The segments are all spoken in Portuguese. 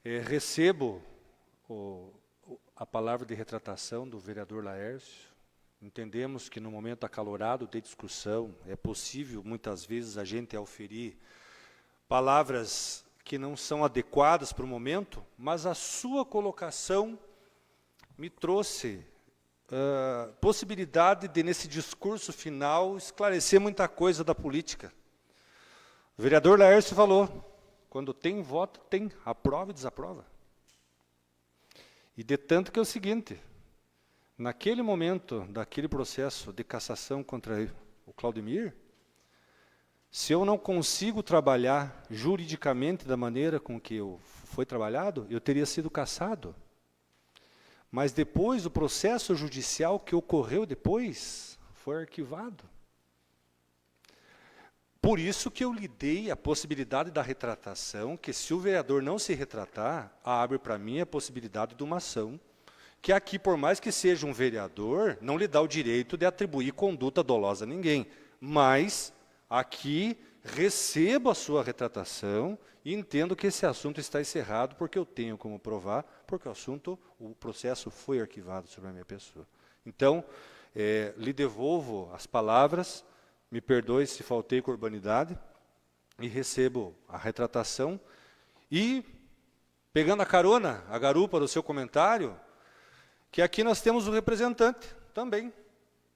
Recebo a palavra de retratação do vereador Laércio. Entendemos que no momento acalorado de discussão é possível, muitas vezes, a gente auferir palavras que não são adequadas para o momento, mas a sua colocação me trouxe possibilidade de, nesse discurso final, esclarecer muita coisa da política. O vereador Laércio falou, quando tem voto, tem aprova e desaprova. E de tanto que é o seguinte, naquele momento, daquele processo de cassação contra o Claudemir, se eu não consigo trabalhar juridicamente da maneira com que foi trabalhado, eu teria sido cassado. Mas depois, o processo judicial que ocorreu depois, foi arquivado. Por isso que eu lhe dei a possibilidade da retratação, que se o vereador não se retratar, abre para mim a possibilidade de uma ação, que aqui, por mais que seja um vereador, não lhe dá o direito de atribuir conduta dolosa a ninguém. Mas, aqui, recebo a sua retratação e entendo que esse assunto está encerrado, porque eu tenho como provar, porque o processo foi arquivado sobre a minha pessoa. Então, lhe devolvo as palavras, me perdoe se faltei com urbanidade, e recebo a retratação. E, pegando a carona, a garupa do seu comentário, que aqui nós temos um representante também,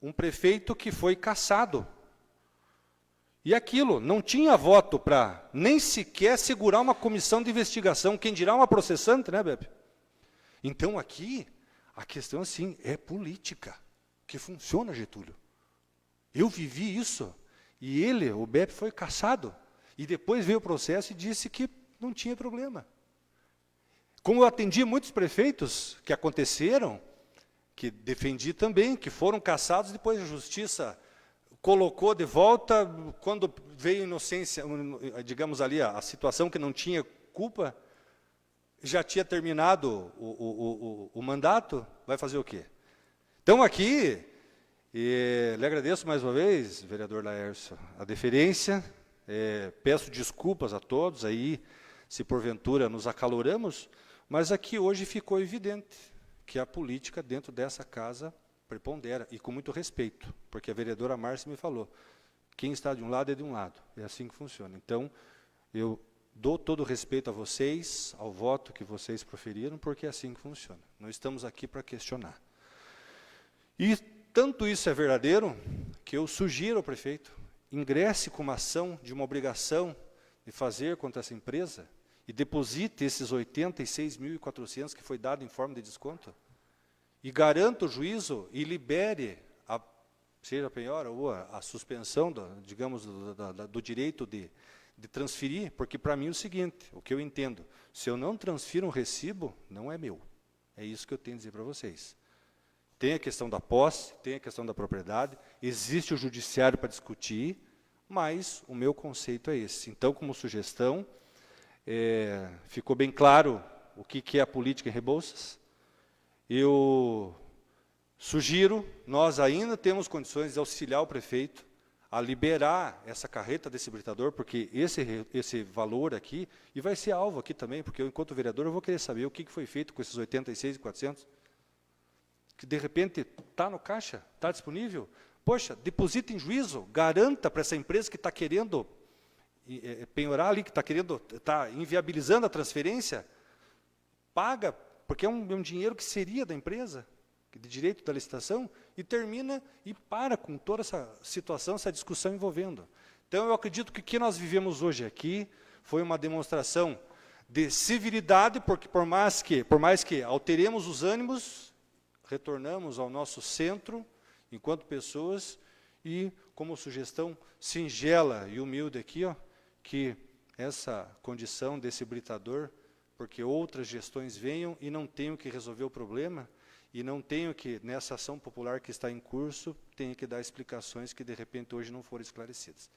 um prefeito que foi cassado. E aquilo, não tinha voto para nem sequer segurar uma comissão de investigação, quem dirá uma processante, né, Bebe? Então, aqui, a questão assim, é política, que funciona, Getúlio. Eu vivi isso, e ele, o Bebe, foi cassado. E depois veio o processo e disse que não tinha problema. Como eu atendi muitos prefeitos que aconteceram, que defendi também, que foram cassados, depois a justiça colocou de volta, quando veio inocência, digamos ali, a situação que não tinha culpa, já tinha terminado o mandato, vai fazer o quê? Então, aqui, lhe agradeço mais uma vez, vereador Laércio, a deferência, peço desculpas a todos aí, se porventura nos acaloramos, mas aqui hoje ficou evidente que a política dentro dessa casa prepondera, e com muito respeito, porque a vereadora Márcia me falou, quem está de um lado é de um lado, é assim que funciona. Então, eu dou todo o respeito a vocês, ao voto que vocês proferiram, porque é assim que funciona. Não estamos aqui para questionar. E tanto isso é verdadeiro, que eu sugiro ao prefeito, ingresse com uma ação de uma obrigação de fazer contra essa empresa, e deposite esses 86.400 que foi dado em forma de desconto, e garanta o juízo e libere, seja a penhora ou a suspensão, digamos, do direito de transferir, porque para mim é o seguinte, o que eu entendo, se eu não transfiro um recibo, não é meu. É isso que eu tenho a dizer para vocês. Tem a questão da posse, tem a questão da propriedade, existe o judiciário para discutir, mas o meu conceito é esse. Então, como sugestão, ficou bem claro o que é a política em Rebouças. Eu sugiro, nós ainda temos condições de auxiliar o prefeito a liberar essa carreta desse hibridador, porque esse valor aqui, e vai ser alvo aqui também, porque eu, enquanto vereador, eu vou querer saber o que foi feito com esses 86.400, que de repente está no caixa, está disponível. Poxa, deposita em juízo, garanta para essa empresa que está querendo penhorar ali, que está inviabilizando a transferência, paga, porque é um dinheiro que seria da empresa, de direito da licitação, e termina e para com toda essa situação, essa discussão envolvendo. Então, eu acredito que o que nós vivemos hoje aqui foi uma demonstração de civilidade, porque por mais que alteremos os ânimos, retornamos ao nosso centro, enquanto pessoas, e como sugestão singela e humilde aqui, que essa condição desse hibridador, porque outras gestões venham e não tenham que resolver o problema, e não tenho que, nessa ação popular que está em curso, tenho que dar explicações que, de repente, hoje não foram esclarecidas.